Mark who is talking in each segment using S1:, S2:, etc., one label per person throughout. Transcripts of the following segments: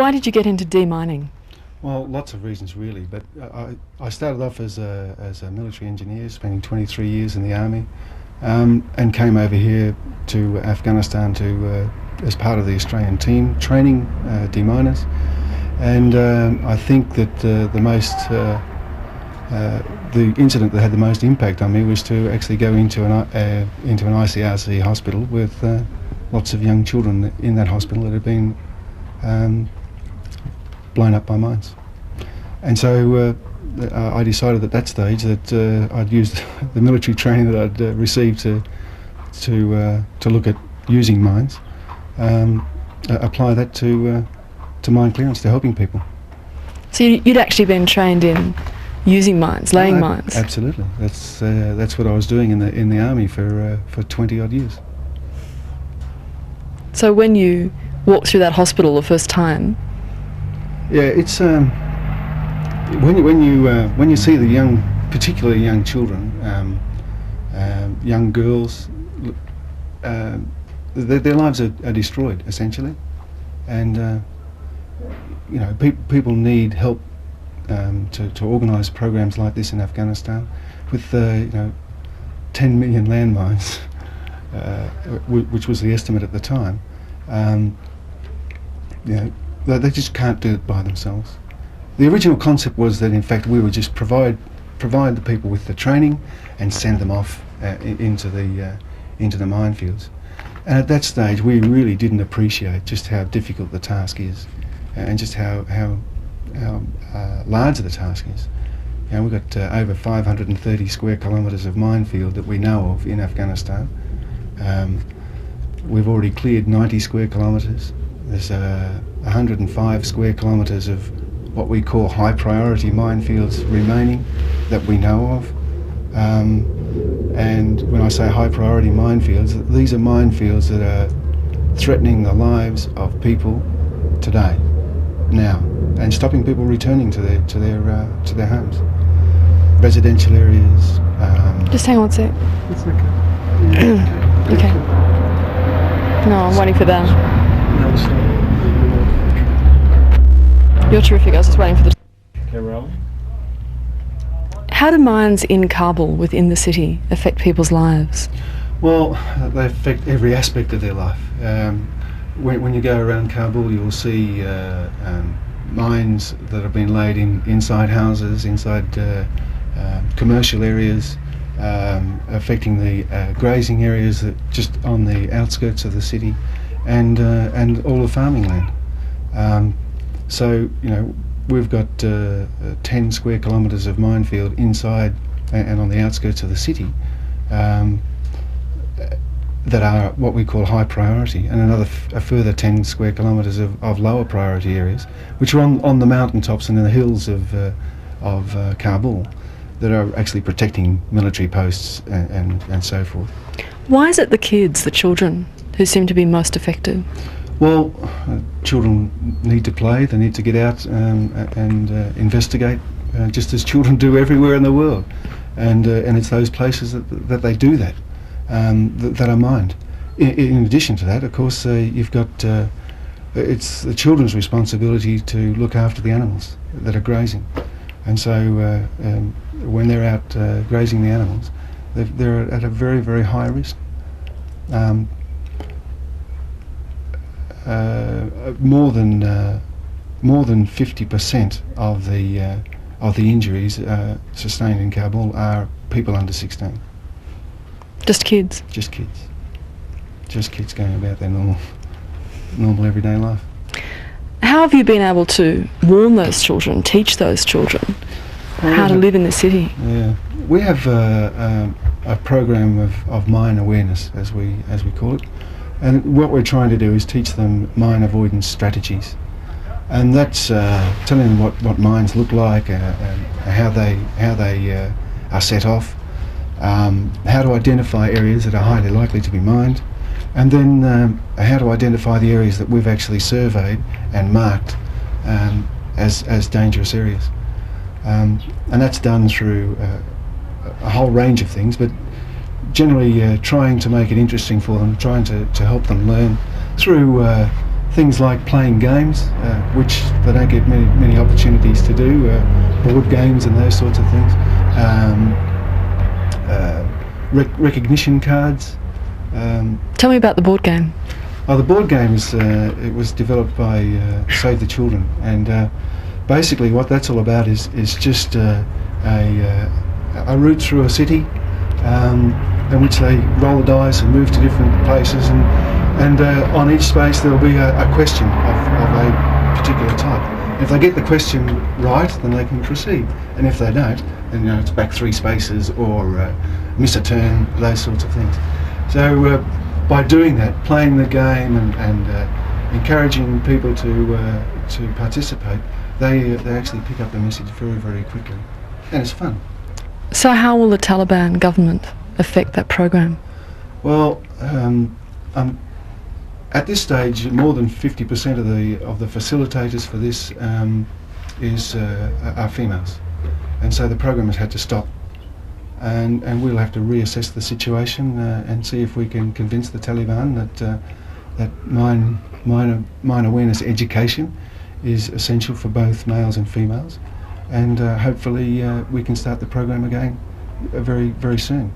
S1: why did you get into demining?
S2: Well, lots of reasons really, but I started off as a military engineer, spending 23 years in the army, and came over here to Afghanistan as part of the Australian team training deminers. And I think that the incident that had the most impact on me was to actually go into an ICRC hospital with lots of young children in that hospital that had been blown up by mines. And so I decided at that stage that I'd use the military training that I'd received to look at using mines, apply that to mine clearance, to helping people.
S1: So you'd actually been trained in using mines, laying mines?
S2: Absolutely. That's what I was doing in the army for 20 odd years.
S1: So when you walked through that hospital the first time,
S2: yeah, it's when you see the particularly young children, young girls, their lives are destroyed essentially, and people need help to organise programs like this in Afghanistan, with 10 million landmines, which was the estimate at the time. They just can't do it by themselves. The original concept was that in fact we would just provide the people with the training and send them off into the minefields. And at that stage we really didn't appreciate just how difficult the task is, and just how large the task is. We've got over 530 square kilometres of minefield that we know of in Afghanistan. We've already cleared 90 square kilometres. There's 105 square kilometres of what we call high priority minefields remaining that we know of. And when I say high priority minefields, these are minefields that are threatening the lives of people today, now, and stopping people returning to their homes. Residential areas.
S1: Just hang on a sec.
S2: It's okay.
S1: Okay. No, I'm waiting for that. You're terrific. I was just waiting for the...
S2: Okay, rolling.
S1: How do mines in Kabul, within the city, affect people's lives?
S2: Well, they affect every aspect of their life. When you go around Kabul, you'll see mines that have been laid inside houses, inside commercial areas, affecting the grazing areas that just on the outskirts of the city, and all the farming land. So we've got 10 square kilometres of minefield inside and on the outskirts of the city that are what we call high priority, and a further 10 square kilometres of lower priority areas, which are on the mountaintops and in the hills of Kabul, that are actually protecting military posts and so forth.
S1: Why is it the kids, the children, who seem to be most affected?
S2: Well, children need to play, they need to get out and investigate, just as children do everywhere in the world. And it's those places that they do that, that are mined. In addition to that, of course, you've got, it's the children's responsibility to look after the animals that are grazing. And so when they're out grazing the animals, they're at a very, very high risk. More than 50% of the injuries sustained in Kabul are people under 16.
S1: Just kids?
S2: Just kids. Just kids going about their normal everyday life.
S1: How have you been able to warn those children, teach those children how to live in the city?
S2: Yeah, we have a program of mine awareness, as we call it. And what we're trying to do is teach them mine avoidance strategies, and that's telling them what mines look like, how they are set off, how to identify areas that are highly likely to be mined, and then how to identify the areas that we've actually surveyed and marked as dangerous areas. And that's done through a whole range of things, but generally trying to make it interesting for them, trying to help them learn through things like playing games, which they don't get many opportunities to do, board games and those sorts of things, recognition cards.
S1: Tell me about the board game.
S2: The board game it was developed by Save the Children, and basically what that's all about is just a route through a city in which they roll the dice and move to different places, and on each space there'll be a question of a particular type. If they get the question right, then they can proceed, and if they don't, then it's back 3 spaces or miss a turn, those sorts of things. So by doing that, playing the game and encouraging people to participate, they actually pick up the message very quickly, and it's fun.
S1: So how will the Taliban government affect that program?
S2: Well, at this stage, more than 50% of the facilitators for this are females, and so the program has had to stop. And we'll have to reassess the situation and see if we can convince the Taliban that mine awareness education is essential for both males and females, and hopefully we can start the program again very soon.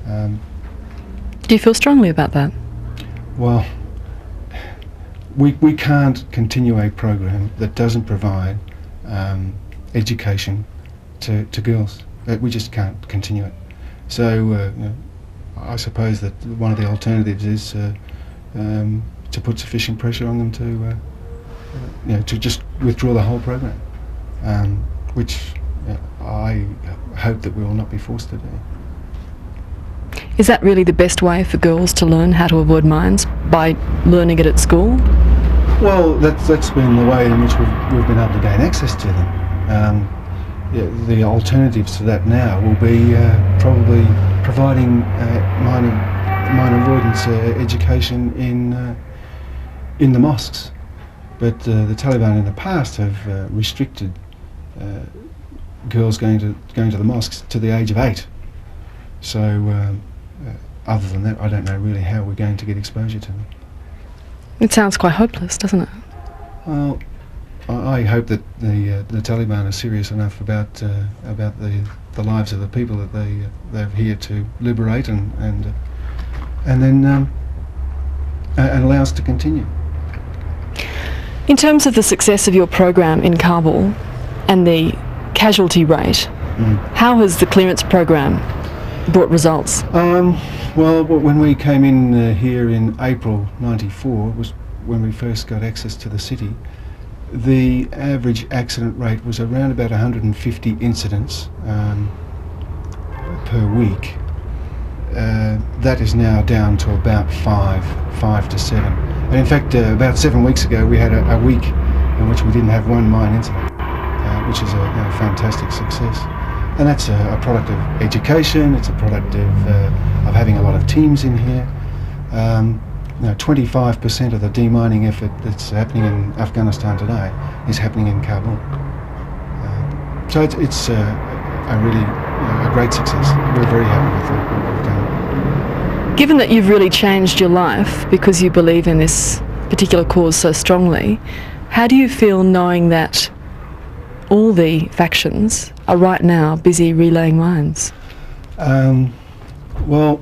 S1: Do you feel strongly about that?
S2: Well, we can't continue a program that doesn't provide education to girls. We just can't continue it. So I suppose that one of the alternatives is to put sufficient pressure on them to just withdraw the whole program, which I hope that we will not be forced to do.
S1: Is that really the best way for girls to learn how to avoid mines, by learning it at school?
S2: Well, that's been the way in which we've been able to gain access to them. The alternatives to that now will be probably providing mine avoidance education in the mosques. But the Taliban in the past have restricted girls going to the mosques to the age of 8. So other than that, I don't know really how we're going to get exposure to them.
S1: It sounds quite hopeless, doesn't it?
S2: Well, I hope that the Taliban are serious enough about the lives of the people that they're here to liberate and then allow us to continue.
S1: In terms of the success of your program in Kabul and the casualty rate, how has the clearance program brought results?
S2: Well, when we came in here in April '94 was when we first got access to the city. The average accident rate was around about 150 incidents per week. That is now down to about 5 to 7. And in fact, about 7 weeks ago, we had a week in which we didn't have one mine incident, which is a fantastic success. And that's a product of education. It's a product of having a lot of teams in here. 25% of the demining effort that's happening in Afghanistan today is happening in Kabul. So it's a really a great success. We're very happy with what we've done.
S1: Given that you've really changed your life because you believe in this particular cause so strongly, how do you feel knowing that all the factions are right now busy relaying mines?
S2: Well,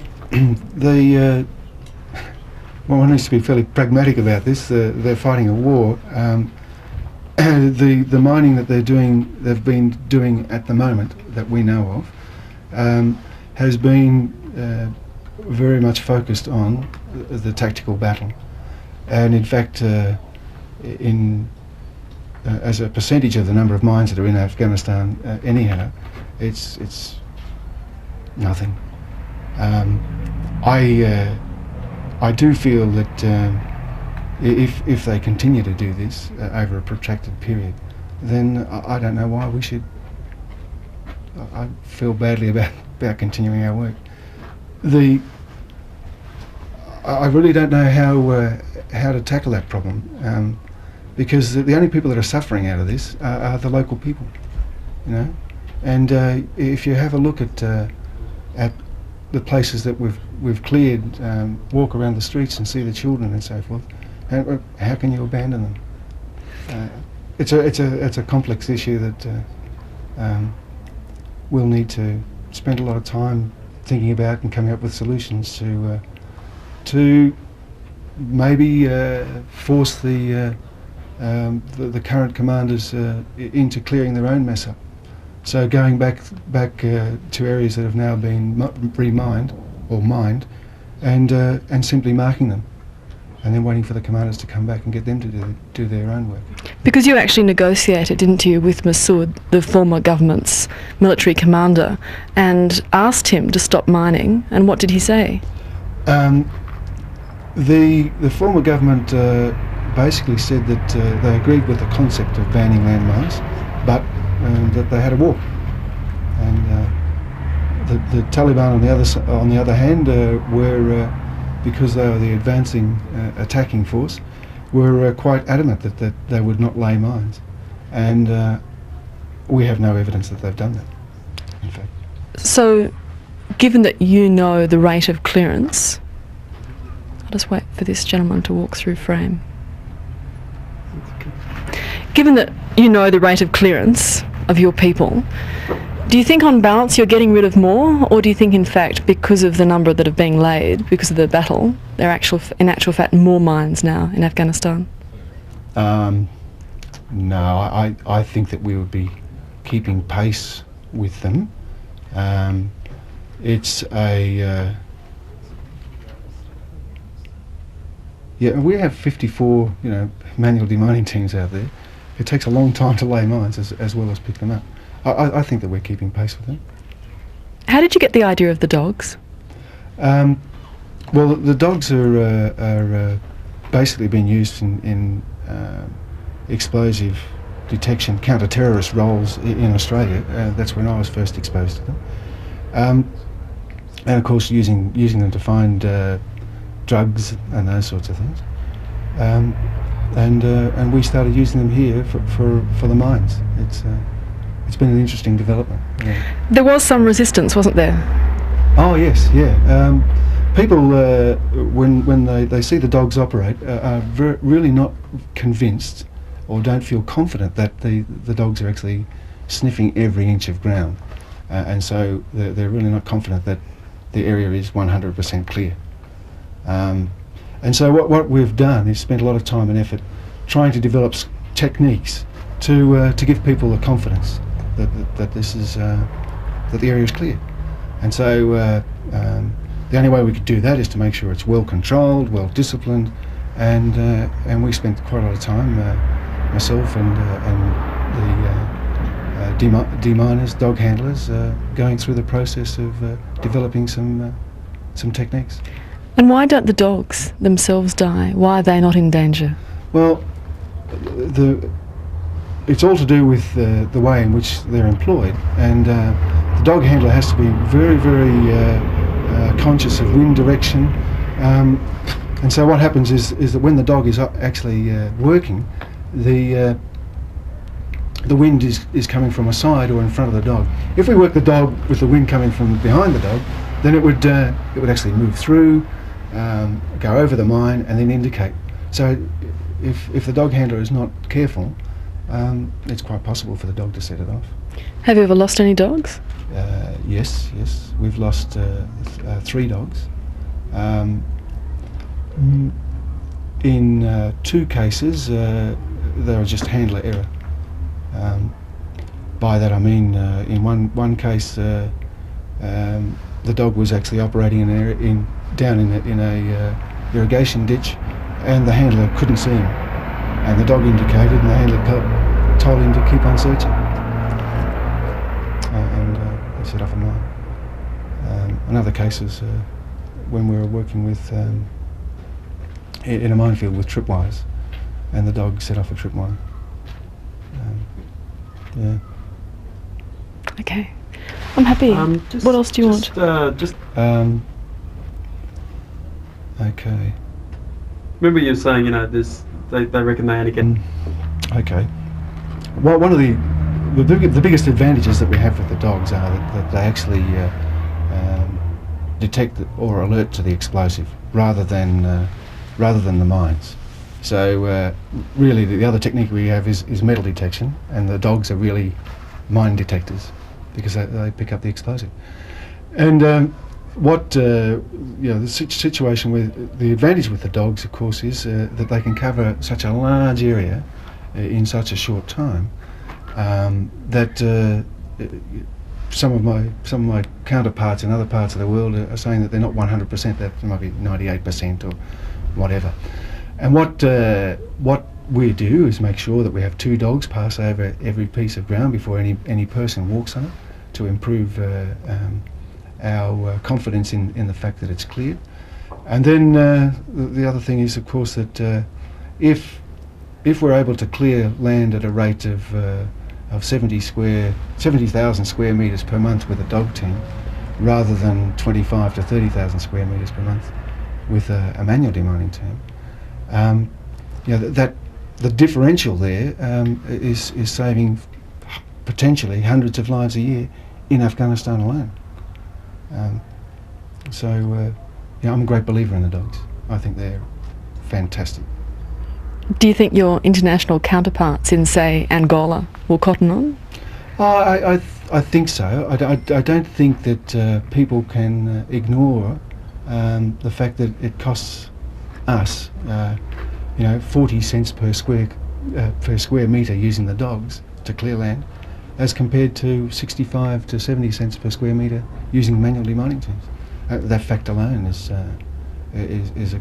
S2: one needs to be fairly pragmatic about this. They're fighting a war. The mining that they've been doing at the moment that we know of, has been very much focused on the tactical battle, and in fact, as a percentage of the number of mines that are in Afghanistan, anyhow, it's nothing. I do feel that if they continue to do this over a protracted period, then I don't know why we should. I feel badly about continuing our work. I really don't know how to tackle that problem, because the only people that are suffering out of this are the local people, you know. And if you have a look at the places that we've cleared, walk around the streets and see the children and so forth, And how can you abandon them? It's a complex issue that we'll need to spend a lot of time thinking about and coming up with solutions to maybe force the current commanders into clearing their own mess up. So going back to areas that have now been remined or mined, and simply marking them, and then waiting for the commanders to come back and get them to do their own work.
S1: Because you actually negotiated, didn't you, with Massoud, the former government's military commander, and asked him to stop mining, and what did he say?
S2: The former government basically said that they agreed with the concept of banning landmines, but that they had a war. And the Taliban, on the other hand, were because they were the advancing attacking force, were quite adamant that they would not lay mines, and we have no evidence that they've done that, in fact.
S1: So, given that you know the rate of clearance, I'll just wait for this gentleman to walk through frame. Given that you know the rate of clearance of your people, do you think on balance you're getting rid of more, or do you think in fact because of the number that are being laid, because of the battle, there are in actual fact more mines now in Afghanistan?
S2: No, I think that we would be keeping pace with them. It's a... yeah, we have 54, manual demining teams out there. It takes a long time to lay mines as well as pick them up. I think that we're keeping pace with them.
S1: How did you get the idea of the dogs?
S2: Well, the dogs are basically being used in explosive detection, counter-terrorist roles in Australia. That's when I was first exposed to them. And of course using them to find drugs and those sorts of things. And we started using them here for the mines. It's been an interesting development. Yeah.
S1: There was some resistance, wasn't there?
S2: Oh yes, yeah. People, when they see the dogs operate, are really not convinced or don't feel confident that the dogs are actually sniffing every inch of ground. And so they're really not confident that the area is 100% clear. And so what we've done is spent a lot of time and effort trying to develop techniques to give people the confidence that this is that the area is clear. And so the only way we could do that is to make sure it's well controlled, well disciplined, and we spent quite a lot of time, myself and the deminers, dog handlers, going through the process of developing some techniques.
S1: And why don't the dogs themselves die? Why are they not in danger?
S2: Well, it's all to do with the way in which they're employed, and the dog handler has to be very, very conscious of wind direction, and so what happens is that when the dog is actually working, the wind is coming from a side or in front of the dog. If we work the dog with the wind coming from behind the dog, then it would actually move through, go over the mine, and then indicate. So if the dog handler is not careful, it's quite possible for the dog to set it off.
S1: Have you ever lost any dogs?
S2: Yes, we've lost 3 dogs. In 2 cases, they were just handler error. By that I mean, in one case, the dog was actually operating down in a irrigation ditch, and the handler couldn't see him, and the dog indicated, and the handler told him to keep on searching, and he set off a mine. In other cases, when we were working with in a minefield with tripwires, and the dog set off a tripwire. Yeah.
S1: Okay, I'm happy. What else do you want?
S2: Okay.
S3: Remember you were saying, they reckon they only get...
S2: Okay. Well, one of the biggest advantages that we have with the dogs are that they actually detect or alert to the explosive rather than the mines. So really the other technique we have is metal detection, and the dogs are really mine detectors because they pick up the explosive. And the situation with the advantage with the dogs, of course, is that they can cover such a large area in such a short time that some of my counterparts in other parts of the world are saying that they're not 100%. That might be 98% or whatever. And what we do is make sure that we have 2 dogs pass over every piece of ground before any person walks on it, to improve our confidence in the fact that it's cleared. And then the other thing is, of course, that if we're able to clear land at a rate of 70,000 square metres per month with a dog team, rather than 25 to 30,000 square metres per month with a manual demining team, that the differential there is saving potentially hundreds of lives a year in Afghanistan alone. I'm a great believer in the dogs. I think they're fantastic.
S1: Do you think your international counterparts in, say, Angola will cotton on?
S2: I think so. I don't think that people can ignore the fact that it costs us 40 cents per square metre using the dogs to clear land, as compared to 65 to 70 cents per square metre using manual demining teams. That fact alone is a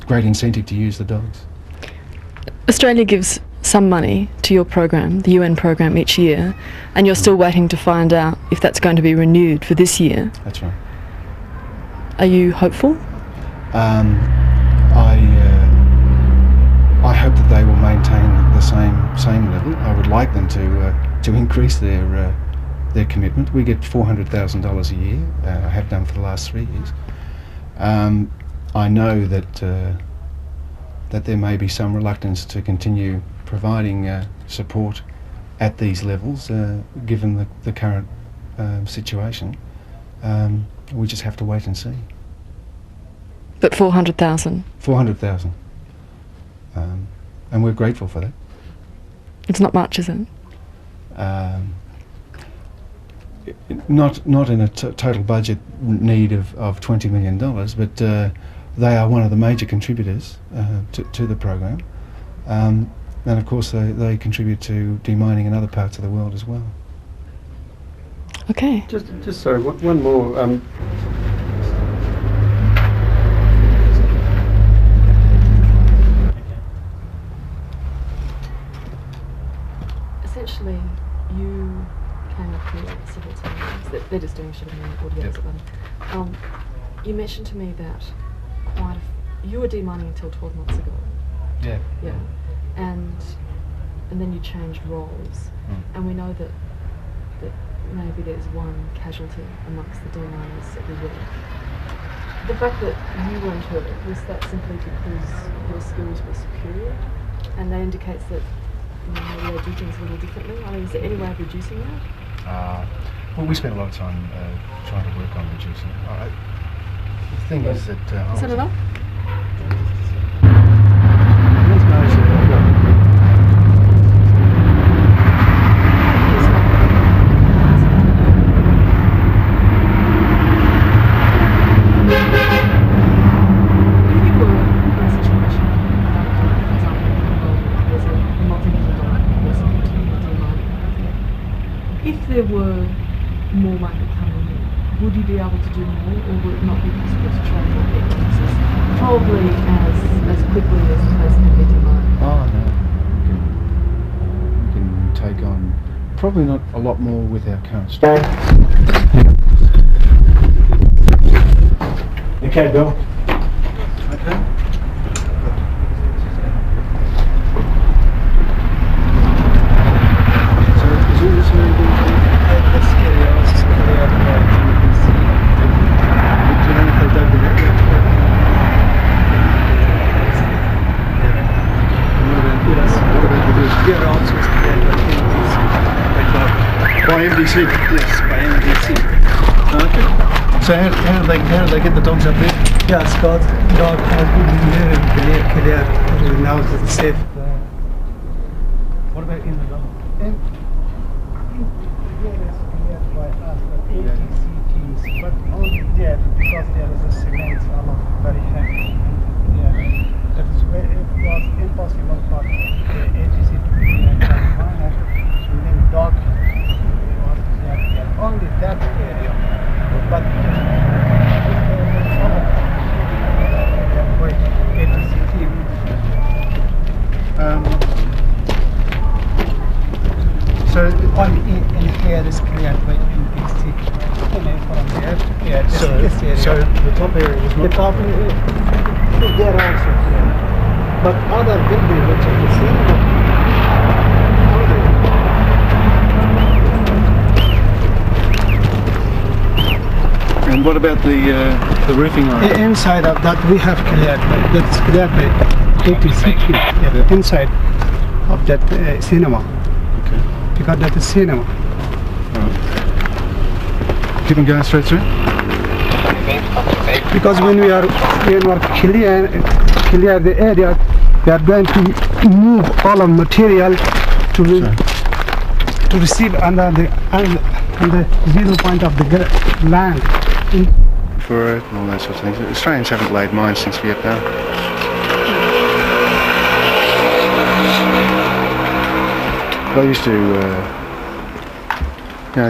S2: great incentive to use the dogs.
S1: Australia gives some money to your program, the UN program, each year, and you're still waiting to find out if that's going to be renewed for this year.
S2: That's right.
S1: Are you hopeful?
S2: I hope that they will maintain the same level. I would like them to increase their commitment. We get $400,000 a year. I have done for the last 3 years. I know that there may be some reluctance to continue providing support at these levels, given the current situation. We just have to wait and see.
S1: But 400,000?
S2: 400,000. And we're grateful for that.
S1: It's not much, is it?
S2: Not in a total budget need of $20 million, but they are one of the major contributors to the program. And of course they contribute to demining in other parts of the world as well.
S1: Okay.
S3: Just sorry, one more.
S1: Essentially, you came up here several times. They're just doing shit on audio at the moment. You mentioned to me that you were demining until 12 months ago.
S2: Yeah.
S1: Yeah. And then you changed roles. And we know that maybe there's one casualty amongst the deminers every week. The fact that you weren't hurt, was that simply because your skills were superior? And that indicates that maybe they do things a little differently? I mean, is there any way of reducing that?
S2: Well, we spent a lot of time trying to work on reducing it. The thing is that...
S1: Is that enough? If there were more money coming in, would you be able to do more, or would it not be possible to train more people? Probably as quickly as the place can be demanded.
S2: Oh no, we can take on probably not a lot more with our current strength.
S4: Okay, Bill.
S2: Okay.
S4: By MDC?
S5: Yes, by MDC.
S4: Okay.
S2: So how do they get the dogs up there?
S4: Yeah, Scott's dog has been clear. Now it's safe.
S2: What about in the dog?
S4: By us, but ATCTs, but only there because there is a cement very heavy. Yeah, that is where it was impossible for the ATC to be and then dog was there, only that area. But ATCT.
S2: So
S4: Only in here is cleared by NPC. From there, yeah, this area.
S2: so the top area was
S4: The
S2: not.
S4: top is there also. But other building which is the same.
S2: And what about the roofing line?
S4: Inside of that we have cleared. That's cleared by ATCT. Yeah, inside of that cinema.
S2: Okay.
S4: Because that is cinema.
S2: Keep on going straight through.
S4: Because when we are clear the area, we are going to move all of material to receive under the 0 point of the land.
S2: For it and all that sort of things. Australians haven't laid mines since Vietnam. I used to,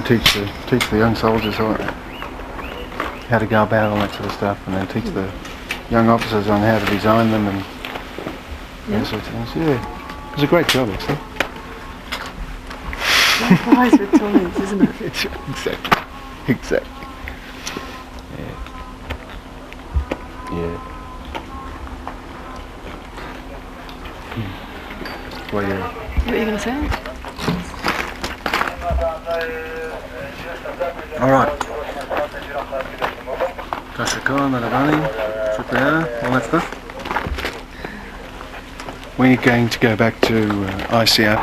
S2: teach the young soldiers how to go about all that sort of stuff, and then teach the young officers on how to design them and those sorts of things. Yeah, it was a great job actually.
S1: Likewise with toys, isn't it?
S2: Exactly. Yeah. Well, yeah.
S1: What are you going to say?
S2: Alright. Kashakon, Demining, all that stuff. We're going to go back to ICR.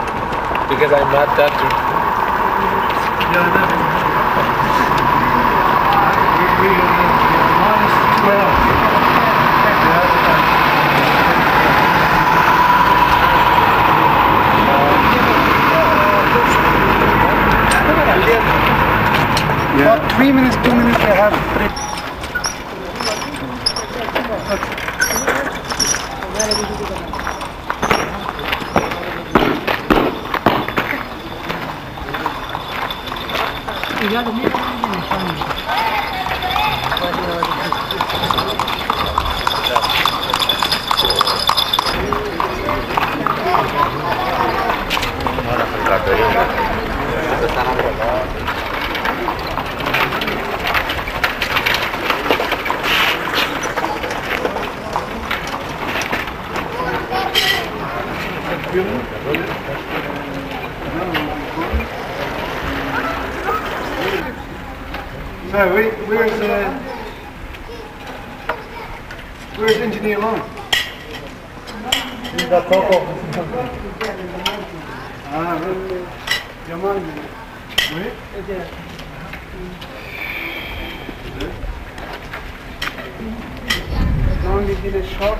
S5: Because I'm not that.
S2: Yeah.
S4: For 3 minutes, 2 minutes, I have break.
S2: So where's Engineer Long?
S4: Long is in a short.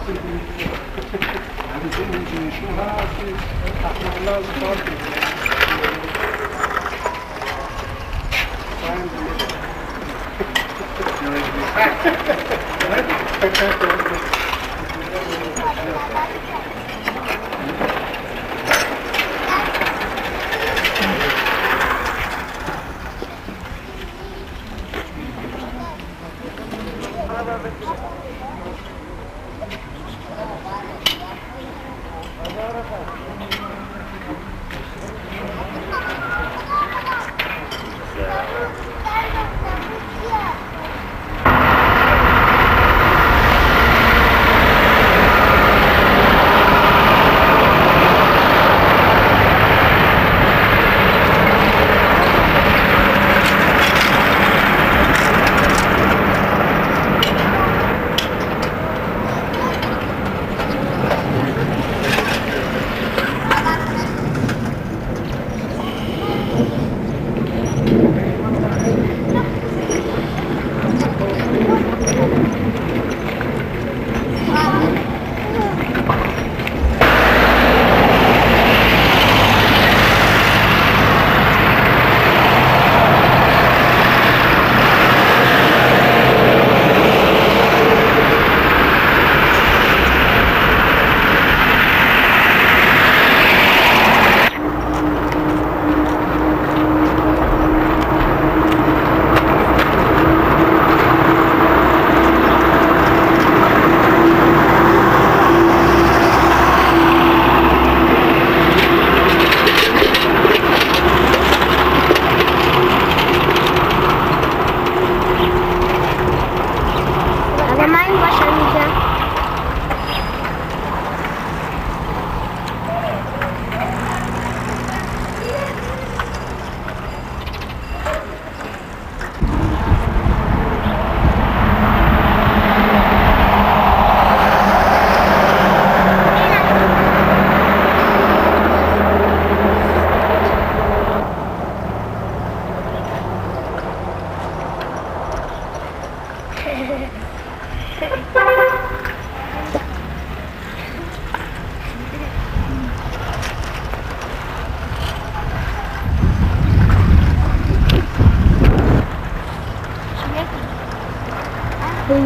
S6: Boleh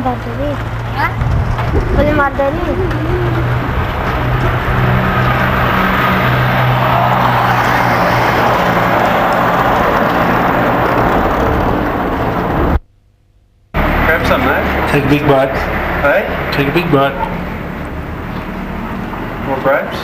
S6: Barbera? Hah? Boleh Barbera?
S3: Grab some, mate.
S5: Take a big bite.
S3: Hey?
S5: Take a big bite.
S3: More grapes?